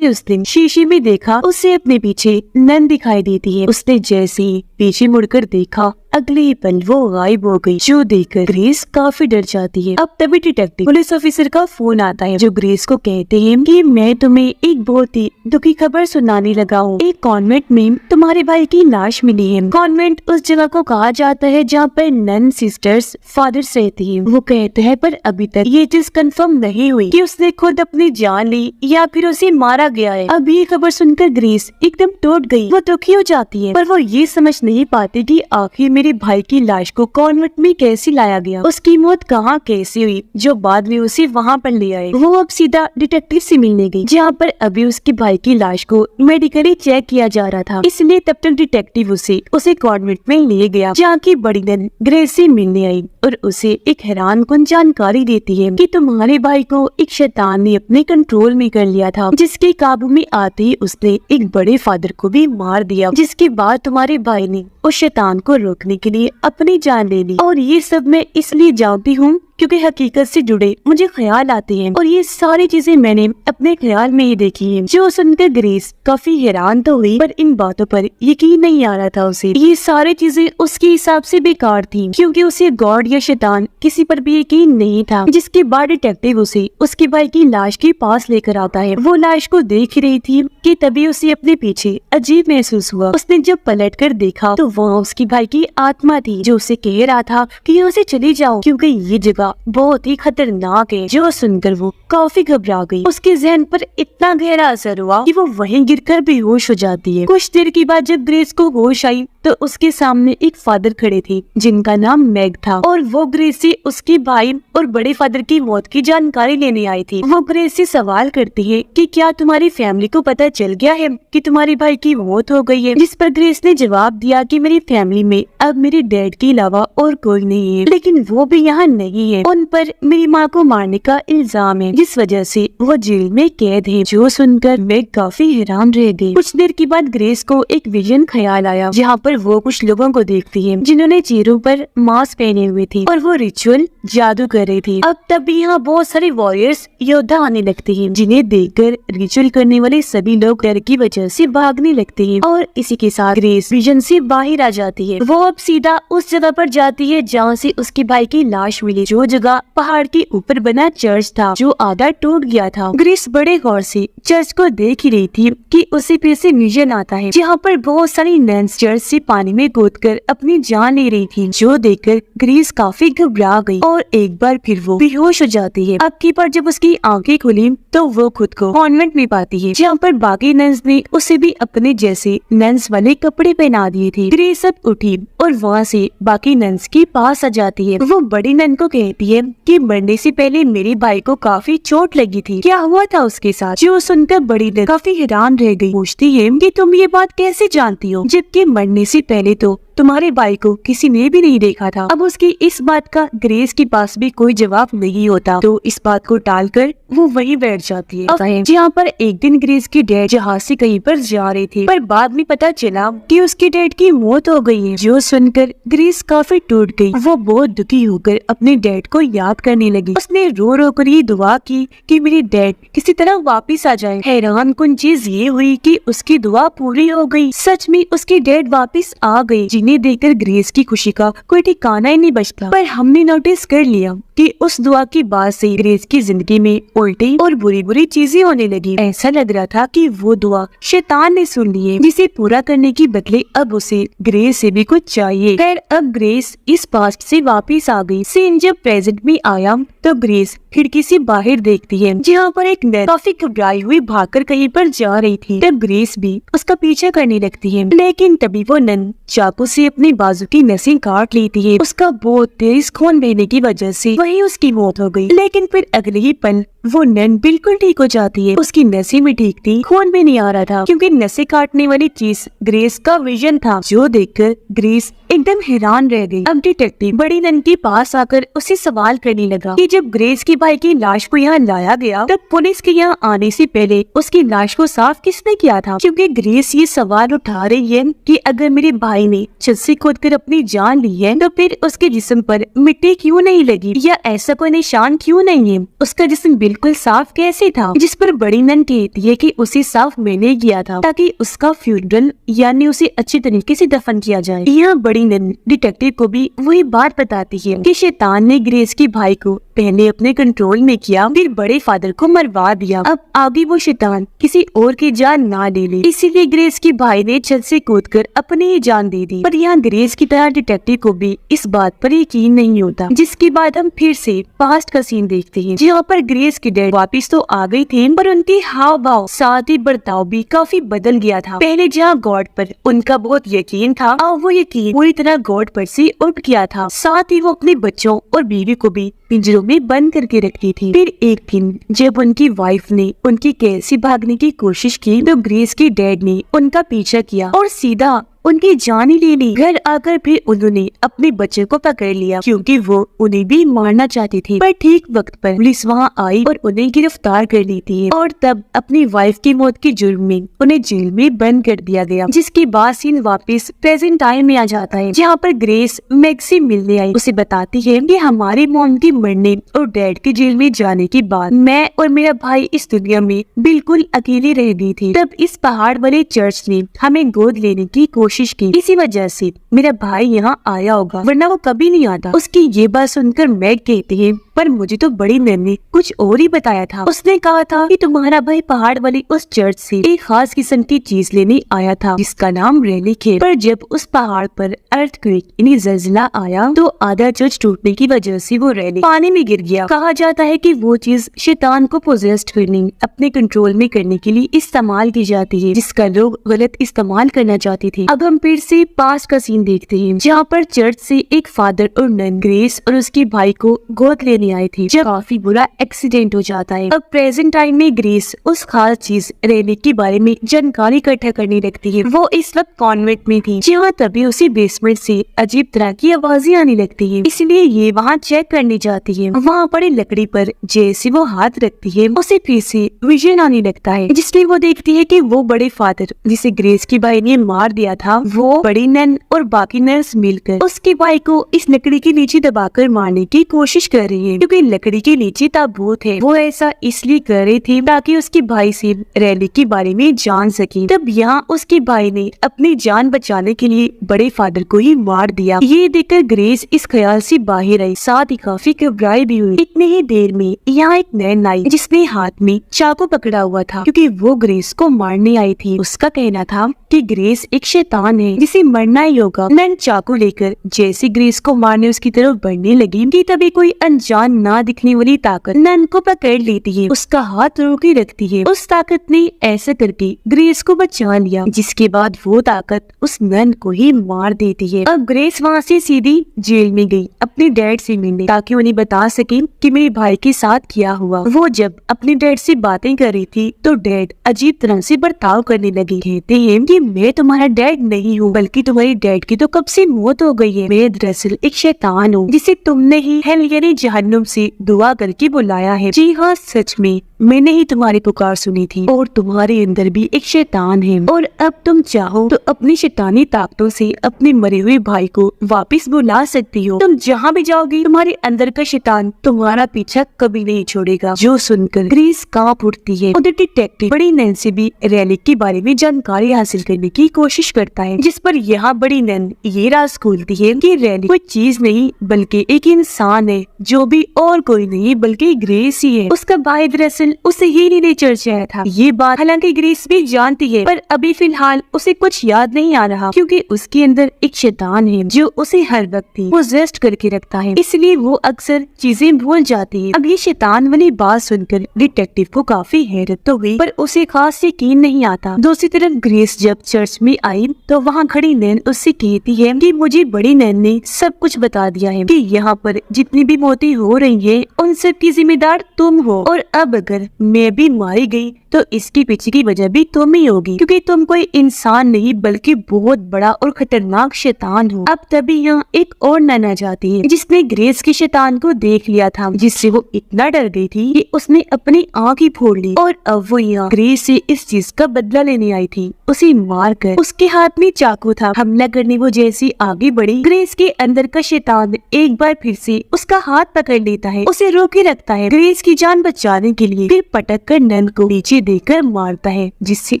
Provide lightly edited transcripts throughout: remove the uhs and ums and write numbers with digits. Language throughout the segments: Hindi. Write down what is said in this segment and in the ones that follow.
से उस दिन शीशे में देखा, उसे अपने पीछे नन दिखाई देती है। उसने जैसे ही पीछे मुड़कर देखा, अगले ही पल वो गायब हो गई, जो देखकर ग्रेस काफी डर जाती है। अब तभी डिटेक्टिव पुलिस ऑफिसर का फोन आता है, जो ग्रेस को कहते हैं कि मैं तुम्हें एक बहुत ही दुखी खबर सुनाने लगा हूँ। एक कॉन्वेंट में तुम्हारे भाई की लाश मिली है। कॉन्वेंट उस जगह को कहा जाता है जहाँ पर नन सिस्टर्स फादर्स रहती है। वो कहते हैं पर अभी तक ये चीज कंफर्म नहीं हुई कि उसने खुद अपनी जान ली या फिर उसे मारा गया है। अब ये खबर सुनकर ग्रेस एकदम टूट गई। वो दुखी हो जाती है, पर वो ये समझ नहीं पाती कि आखिर मेरे भाई की लाश को कॉन्वेंट में कैसे लाया गया, उसकी मौत कहाँ कैसे हुई, जो बाद में उसे वहाँ पर ले आए। वो अब सीधा डिटेक्टिव से मिलने गई, जहाँ पर अभी उसके भाई की लाश को मेडिकली चेक किया जा रहा था। इसलिए तब तक डिटेक्टिव उसे कॉन्वेंट में ले गया, जहाँ की बड़ी नन ग्रेस से मिलने आई और उसे एक हैरानकुन जानकारी देती है कि तुम्हारे भाई को एक शैतान ने अपने कंट्रोल में कर लिया था, जिसके काबू में आते ही उसने एक बड़े फादर को भी मार दिया, जिसके बाद तुम्हारे भाई ने उस शैतान को रोकने के लिए अपनी जान ले ली। और ये सब मैं इसलिए जानती हूँ क्योंकि हकीकत से जुड़े मुझे ख्याल आते हैं, और ये सारी चीजें मैंने अपने ख्याल में ही देखी है। जो सुनकर ग्रेस काफी हैरान तो हुई, पर इन बातों पर यकीन नहीं आ रहा था उसे। ये सारी चीजें उसके हिसाब से बेकार थी, क्योंकि उसे गॉड या शैतान किसी पर भी यकीन नहीं था। जिसके बाद डिटेक्टिव उसे उसके भाई की लाश के पास लेकर आता है। वो लाश को देख रही थी कि तभी उसे अपने पीछे अजीब महसूस हुआ। उसने जब पलट कर देखा तो वहाँ उसकी भाई की आत्मा थी, जो उसे कह रहा था कि यहाँ से चली जाओ क्योंकि ये जगह बहुत ही खतरनाक है। जो सुनकर वो काफी घबरा गई। उसके जहन पर इतना गहरा असर हुआ कि वो वहीं गिरकर बेहोश हो जाती है। कुछ देर के बाद जब ग्रेस को होश आई तो उसके सामने एक फादर खड़े थे, जिनका नाम मैग था, और वो ग्रेस से उसके भाई और बड़े फादर की मौत की जानकारी लेने आई थी। वो ग्रेस से सवाल करती है कि क्या तुम्हारी फैमिली को पता चल गया है कि तुम्हारे भाई की मौत हो गई है, जिस पर ग्रेस ने जवाब दिया कि मेरी फैमिली में अब मेरे डैड के अलावा और कोई नहीं है, लेकिन वो भी यहाँ नहीं है। उन पर मेरी माँ को मारने का इल्जाम है, जिस वजह से वो जेल में कैद है। जो सुनकर मैग काफी हैरान रह गई। कुछ देर के बाद ग्रेस को एक विजन ख्याल आया, जहाँ पर वो कुछ लोगों को देखती है जिन्होंने चेहरों पर मास्क पहने हुए थे और वो रिचुअल जादू कर रही थी। अब तभी यहाँ बहुत सारे वॉरियर्स योद्धा आने लगते हैं, जिन्हें देखकर रिचुअल करने वाले सभी लोग डर की वजह से भागने लगते हैं, और इसी के साथ ग्रेस विजन से बाहर आ जाती है। वो अब सीधा उस जगह पर जाती है जहाँ से उसके भाई की लाश मिली, जो जगह पहाड़ के ऊपर बना चर्च था, जो आधा टूट गया था। ग्रेस बड़े गौर से चर्च को देख ही रही थी कि उसे फिर से विजन आता है, जहाँ पर बहुत सारी नन्स चर्च से पानी में कूदकर अपनी जान ले रही थी। जो देखकर ग्रेस काफी घबरा गई और एक बार फिर वो बेहोश हो जाती है। अब की बार जब उसकी आंखें खुली तो वो खुद को कॉन्वेंट में पाती है, जहाँ पर बाकी नन्स ने उसे भी अपने जैसे नन्स वाले कपड़े पहना दिए थे। ग्रेस अब उठी और वहाँ से बाकी नन्स के पास आ जाती है। वो बड़ी नन को कहती है कि मरने से पहले मेरे भाई को काफी चोट लगी थी, क्या हुआ था उसके साथ। जो सुनकर बड़ी नन काफी हैरान रह गई। पूछती है कि तुम ये बात कैसे जानती हो, जबकि मरने से पहले तो तुम्हारे भाई को किसी ने भी नहीं देखा था। अब उसकी इस बात का ग्रेस के पास भी कोई जवाब नहीं होता, तो इस बात को टालकर वो वहीं बैठ जाती है। जहाँ पर एक दिन ग्रेस की डैड जहाज से कहीं पर जा रहे थे, पर बाद में पता चला कि उसके डैड की मौत हो गई है। जो सुनकर ग्रेस काफी टूट गई। वो बहुत दुखी होकर अपने डैड को याद करने लगी। उसने रो रो कर ये दुआ की कि मेरे डैड किसी तरह वापिस आ जाए। हैरान कुन चीज ये हुई कि उसकी दुआ पूरी हो गई। सच में उसके डैड वापिस आ गए, जिन्हें देखकर ग्रेस की खुशी का कोई ठिकाना ही नहीं बचता। पर हमने नोटिस कर लिया कि उस दुआ के बाद से ग्रेस की जिंदगी में उल्टी और बुरी बुरी चीजें होने लगी। ऐसा लग रहा था कि वो दुआ शैतान ने सुन ली है, जिसे पूरा करने की बदले अब उसे ग्रेस से भी कुछ चाहिए। खैर अब ग्रेस इस पास्ट से वापिस आ गई। सीन जब प्रेजेंट में आया तो ग्रेस खिड़की से बाहर देखती है, जहाँ पर एक नन काफी घबराई हुई भागकर कहीं पर जा रही थी। तब ग्रेस भी उसका पीछा करने लगती है, लेकिन तभी वो नन चाकू से अपने बाजू की नसें काट लेती है। उसका बहुत तेज खून बहने की वजह से वहीं उसकी मौत हो गई। लेकिन फिर अगले ही पल वो नन बिल्कुल ठीक हो जाती है। उसकी नसें भी ठीक थी, खून भी नहीं आ रहा था, क्योंकि नसें काटने वाली चीज ग्रेस का विजन था। जो देखकर ग्रेस एकदम हैरान रह गई। अब डिटेक्टिव बड़ी नन के पास आकर उसे सवाल करने लगा कि जब ग्रेस के भाई की लाश को यहाँ लाया गया तब पुलिस के यहाँ आने से पहले उसकी लाश को साफ किसने किया था? क्योंकि ग्रेस ये सवाल उठा रही है कि अगर मेरे भाई ने छत से कूदकर अपनी जान ली है तो फिर उसके जिस्म पर मिट्टी क्यों नहीं लगी या ऐसा कोई निशान क्यों नहीं है? उसका जिस्म बिल्कुल साफ कैसे था? जिस पर बड़ी नन कहती है कि उसे साफ मैंने किया था ताकि उसका फ्यूनरल यानी उसे अच्छे तरीके से दफन किया जाए। यहाँ बड़ी नन डिटेक्टिव को भी वही बात बताती है कि शैतान ने ग्रेस के भाई को पहले अपने कंट्रोल में किया फिर बड़े फादर को मरवा दिया। अब आगे वो शैतान किसी और की जान ना ले ले, इसीलिए ग्रेस के भाई ने छत से कूदकर अपनी ही जान दे दी। पर यहाँ ग्रेस की तरह डिटेक्टिव को भी इस बात पर यकीन नहीं होता। जिसके बाद हम फिर से पास्ट का सीन देखते हैं जहाँ पर ग्रेस के डैड वापिस तो आ गई थे पर उनके हाव भाव साथ ही बर्ताव भी काफी बदल गया था। पहले जहाँ गॉड पर उनका बहुत यकीन था और वो यकीन पूरी तरह गॉड पर से उठ गया था। साथ ही वो अपने बच्चों और बीवी को भी पिंजरों में बंद करके रखती थी। फिर एक दिन जब उनकी वाइफ ने उनकी कैद से भागने की कोशिश की तो ग्रेस के डैड ने उनका पीछा किया और सीधा उनकी जान ही ले ली। घर आकर फिर उन्होंने अपने बच्चे को पकड़ लिया क्योंकि वो उन्हें भी मारना चाहती थी। पर ठीक वक्त पर पुलिस वहां आई और उन्हें गिरफ्तार कर ली थी और तब अपनी वाइफ की मौत के जुर्म में उन्हें जेल में बंद कर दिया गया। जिसके बाद सीन वापस प्रेजेंट टाइम में आ जाता है जहाँ पर ग्रेस मैक्स से मिलने आई। उसे बताती है कि हमारी मॉम के मरने और डैड के जेल में जाने के बाद मैं और मेरा भाई इस दुनिया में बिल्कुल अकेले रह गई थी। तब इस पहाड़ वाले चर्च ने हमें गोद लेने की कोशिश की। इसी वजह से मेरा भाई यहाँ आया होगा वरना वो कभी नहीं आता। उसकी ये बात सुनकर मैग कहती है पर मुझे तो बड़ी नैन ने कुछ और ही बताया था। उसने कहा था कि तुम्हारा भाई पहाड़ वाली उस चर्च से एक खास किस्म की चीज लेने आया था जिसका नाम रेलिक है। पर जब उस पहाड़ पर अर्थक्वेक यानी ज़लज़ला आया तो आधा चर्च टूटने की वजह से वो रेलिक पानी में गिर गया। कहा जाता है कि वो चीज शैतान को पोजेस्ड करने अपने कंट्रोल में करने के लिए इस्तेमाल की जाती है जिसका लोग गलत इस्तेमाल करना चाहते थे। अब हम फिर से पास्ट का सीन देखते हैं जहाँ पर चर्च से एक फादर और नन ग्रेस और उसके भाई को गोद लेने आई थी जब काफी बुरा एक्सीडेंट हो जाता है। अब प्रेजेंट टाइम में ग्रेस उस खास चीज रेलिक के बारे में जानकारी इकट्ठा करने लगती है। वो इस वक्त कॉन्वेंट में थी जहाँ तभी उसी बेसमेंट से अजीब तरह की आवाजें आने लगती है, इसलिए ये वहाँ चेक करने जाती है। वहाँ पड़े लकड़ी पर जैसे वो हाथ रखती है उसे फिर से विजन आने लगता है जिसमें वो देखती है कि वो बड़े फादर जिसे ग्रेस के भाई ने मार दिया था वो बड़ी नन और बाकी नर्स मिलकर उसके भाई को इस लकड़ी के नीचे दबाकर मारने की कोशिश कर रही है क्योंकि लकड़ी के नीचे ताबूत है। वो ऐसा इसलिए कर रही थी ताकि उसके भाई से रेलिक के बारे में जान सके। तब यहाँ उसके भाई ने अपनी जान बचाने के लिए बड़े फादर को ही मार दिया। ये देखकर ग्रेस इस ख्याल से बाहर आई, साथ ही काफी घबराई भी हुई। इतनी ही देर में यहाँ एक नैन आई जिसने हाथ में चाकू पकड़ा हुआ था क्योंकि वो ग्रेस को मारने आई थी। उसका कहना था कि ग्रेस एक शैतान है जिसे मरना ही होगा। नैन चाकू लेकर जैसे ग्रेस को मारने उसकी तरफ बढ़ने लगी कि तभी कोई अनजान ना दिखने वाली ताकत नैन को पकड़ लेती है, उसका हाथ रोके रखती है। उस ताकत ने ऐसा करके ग्रेस को बचा लिया जिसके बाद वो ताकत उस नैन को ही मार देती है। अब ग्रेस वहाँ से सीधी जेल में गई अपने डैड से मिलने ताकि उन्हें बता सके कि मेरे भाई के साथ क्या हुआ। वो जब अपने डैड से बातें कर रही थी तो डैड अजीब तरह से बर्ताव करने लगी। कहते हैं कि मैं तुम्हारा डैड नहीं हूँ बल्कि तुम्हारी डैड की तो कब से मौत हो गई है। मैं दरअसल एक शैतान हूँ जिसे तुमने ही हेल यानी जहन्नुम से दुआ करके बुलाया है। जी हाँ, सच में मैंने ही तुम्हारी पुकार सुनी थी और तुम्हारे अंदर भी एक शैतान है और अब तुम चाहो तो अपनी शैतानी ताकतों से अपने मरे हुए भाई को वापस बुला सकती हो। तुम जहाँ भी जाओगी तुम्हारे अंदर का शैतान तुम्हारा पीछा कभी नहीं छोड़ेगा। जो सुनकर ग्रेस कांप उठती है। उधर डिटेक्टिव बड़ी नैन से भी रेलिक के बारे में जानकारी हासिल करने की कोशिश करता है जिस पर यहाँ बड़ी नैन ये राज खोलती है कि रेलिक कोई चीज नहीं बल्कि एक इंसान है जो भी और कोई नहीं बल्कि ग्रेस ही है। उसका भाई दरअसल उसे ही लेने चर्च आया था। ये बात हालांकि ग्रेस भी जानती है पर अभी फिलहाल उसे कुछ याद नहीं आ रहा क्योंकि उसके अंदर एक शैतान है जो उसे हर वक्त ही पोजेस्ड करके रखता है, इसलिए वो अक्सर चीजें भूल जाती है। अब ये शैतान वाली बात सुनकर डिटेक्टिव को काफी हैरत तो हुई पर उसे खास यकीन नहीं आता। दूसरी तरफ ग्रेस जब चर्च में आई तो वहाँ खड़ी नैन उससे कहती है कि मुझे बड़ी नैन ने सब कुछ बता दिया है कि यहाँ पर जितनी भी मौतें हो हो रही है उन सब की जिम्मेदार तुम हो, और अब अगर मैं भी मारी गई तो इसके पीछे की वजह भी तुम ही होगी, क्योंकि तुम कोई इंसान नहीं बल्कि बहुत बड़ा और खतरनाक शैतान हो। अब तभी यहाँ एक और नन आ जाती है जिसने ग्रेस की शैतान को देख लिया था, जिससे वो इतना डर गई थी कि उसने अपनी आँख ही फोड़ ली, और अब वो यहाँ ग्रेस से इस चीज का बदला लेने आई थी। उसे मार कर, उसके हाथ में चाकू था, हमला करने वो जैसी आगे बढ़ी, ग्रेस के अंदर का शैतान एक बार फिर से उसका हाथ पकड़ लेता है, उसे रोके रखता है ग्रेस की जान बचाने के लिए, फिर पटक कर नन को नीचे देकर मारता है, जिससे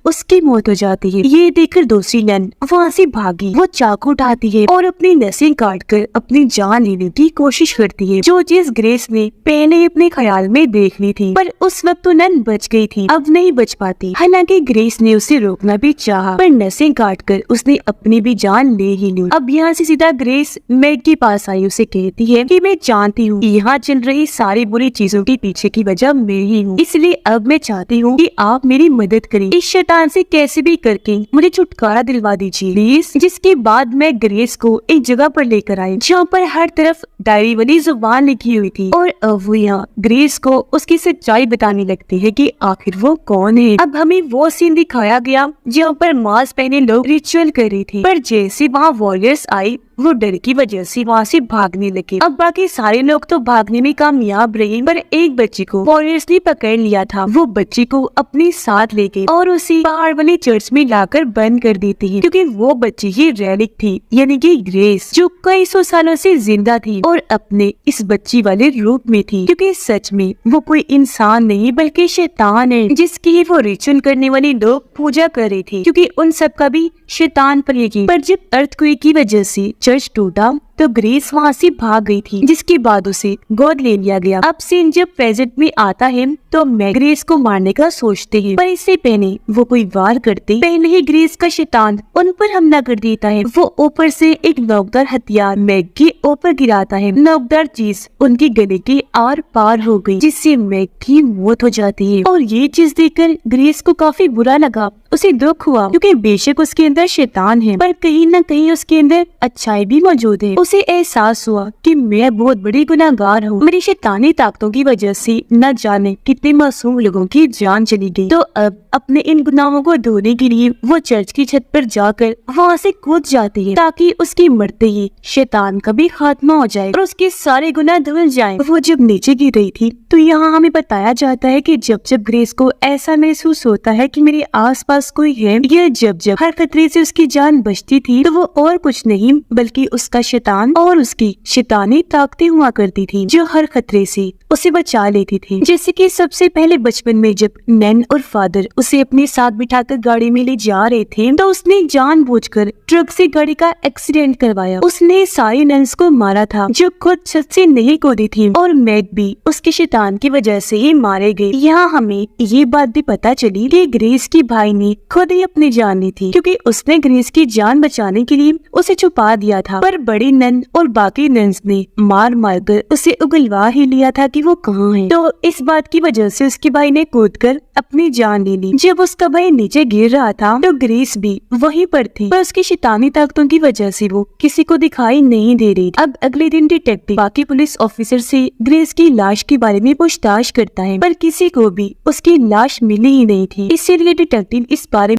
उसकी मौत हो जाती है। ये देखकर दूसरी नन वहाँ से भागी, वो चाकू उठाती है और अपनी नसें काटकर अपनी जान लेने की कोशिश करती है, जो चीज ग्रेस ने पहले अपने ख्याल में देख ली थी, पर उस वक्त तो नन बच गई थी, अब नहीं बच पाती। हालांकि ग्रेस ने उसे रोकना भी चाहा, पर नसें काटकर उसने अपनी भी जान ले ही ली। अब यहाँ से सीधा ग्रेस मैग के पास आई, उसे कहती है कि मैं जानती हूँ यहाँ चल रही सारी बुरी चीजों के पीछे की वजह मैं ही हूँ, इसलिए अब मैं चाहती हूँ कि आप मेरी मदद करें, इस शैतान से कैसे भी करके मुझे छुटकारा दिलवा दीजिए प्लीज। जिसके बाद मैं ग्रेस को एक जगह पर लेकर आई जहाँ पर हर तरफ डायरी वाली जुबान लिखी हुई थी, और अब वो यहाँ ग्रेस को उसकी सच्चाई बताने लगती है कि आखिर वो कौन है। अब हमें वो सीन दिखाया गया जहाँ पर मास्क पहने लोग रिचुअल कर रहे थे, पर जैसे वहाँ वॉरियर्स आई वो डर की वजह से वहाँ से भागने लगे। अब बाकी सारे लोग तो भागने में कामयाब रहे, पर एक बच्ची को वॉरियर्स ने पकड़ लिया था। वो बच्ची को अपने साथ ले गए और उसे पहाड़ वाली चर्च में लाकर बंद कर देती है, क्योंकि वो बच्ची ही रेलिक थी, यानी कि ग्रेस, जो कई सौ सालों से जिंदा थी और अपने इस बच्ची वाले रूप में थी, क्योंकि सच में वो कोई इंसान नहीं बल्कि शैतान है, जिसकी वो रिचुअल करने वाले लोग पूजा कर रहे थे, क्योंकि उन सब का भी शैतान पर यकीन। पर जब अर्थक्वेक की वजह से चर्च टूटा तो ग्रेस वहाँ से भाग गई थी, जिसके बाद उसे गोद ले लिया गया। अब सीन जब प्रेजेंट में आता है तो मैग ग्रेस को मारने का सोचते हैं, पर इससे पहले वो कोई वार करते पहले ही ग्रेस का शैतान उन पर हमला कर देता है। वो ऊपर से एक नोकदार हथियार मैग के ऊपर गिराता है, नोकदार चीज उनके गले के आर पार हो गई, जिससे मैग की मौत हो जाती है। और ये चीज देखकर ग्रेस को काफी बुरा लगा, उसे दुख हुआ, क्योंकि बेशक उसके अंदर शैतान है पर कहीं न कहीं उसके अंदर अच्छाई भी मौजूद है। उसे एहसास हुआ कि मैं बहुत बड़ी गुनाहगार हूँ, मेरी शैतानी ताकतों की वजह से न जाने कितने मासूम लोगों की जान चली गई। तो अब अपने इन गुनाहों को धोने के लिए वो चर्च की छत पर जाकर वहाँ से कूद जाती है, ताकि उसकी मरते ही शैतान का भी खात्मा हो जाए और उसके सारे गुनाह धुल जाएं। वो जब नीचे गिर रही थी तो यहाँ हमें बताया जाता है कि जब जब ग्रेस को ऐसा महसूस होता है कि मेरे आसपास कोई है, या जब जब हर खतरे से उसकी जान बचती थी, तो वो और कुछ नहीं बल्कि उसका शैतान और उसकी शैतानी ताकतें हुआ करती थी, जो हर खतरे से उसे बचा लेती थी। जैसे कि सबसे पहले बचपन में जब नैन और फादर उसे अपने साथ बिठाकर गाड़ी में ले जा रहे थे, तो उसने जानबूझकर ट्रक से गाड़ी का एक्सीडेंट करवाया। उसने सारी नन्स को मारा था जो खुद छत से नहीं कूदी थी, और मैग भी उसके शैतान की वजह से ही मारे गए। यहाँ हमें ये बात भी पता चली कि ग्रेस के भाई ने खुद ही अपनी जान ली थी, क्योंकि उसने ग्रेस की जान बचाने के लिए उसे छुपा दिया था, पर बड़ी नन और बाकी नन्स ने मार मार कर उसे उगलवा ही लिया था कि वो कहाँ है। तो इस बात की वजह से उसके भाई ने कूदकर अपनी जान ले ली। जब उसका भाई नीचे गिर रहा था तो ग्रेस भी वहीं पर थी, पर उसकी शैतानी ताकतों की वजह से वो किसी को दिखाई नहीं दे रही। अब अगले दिन डिटेक्टिव बाकी पुलिस ऑफिसर से ग्रेस की लाश के बारे में पूछताछ करता है, पर किसी को भी उसकी लाश मिली ही नहीं थी। इसीलिए डिटेक्टिव इस बारे